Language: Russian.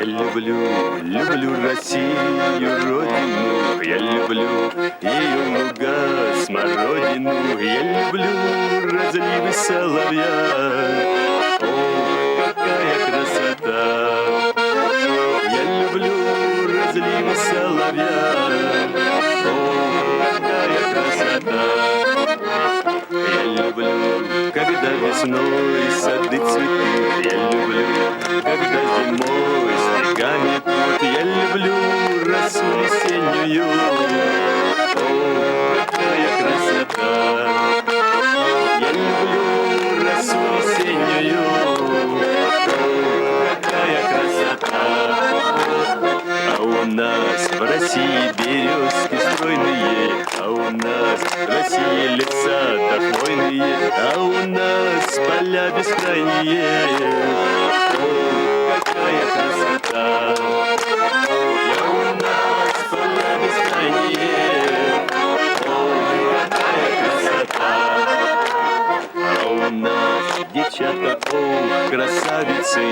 люблю Россию, родину, я люблю ее луга, смородину, я люблю разливы соловья. О, какая красота! Я люблю разливы соловья. О, какая красота! Я люблю, когда весной сады цветут, я люблю, когда зимой снега метут, я люблю росу весеннюю. О, какая красота! Я люблю росу весеннюю. О, какая красота! А у нас в России березки стройные, а у нас в России леса да хвойные, а у нас поля бескрайние. О, какая красота! А у нас поля бескрайние. О, какая красота! А у нас девчата, ох, красавицы,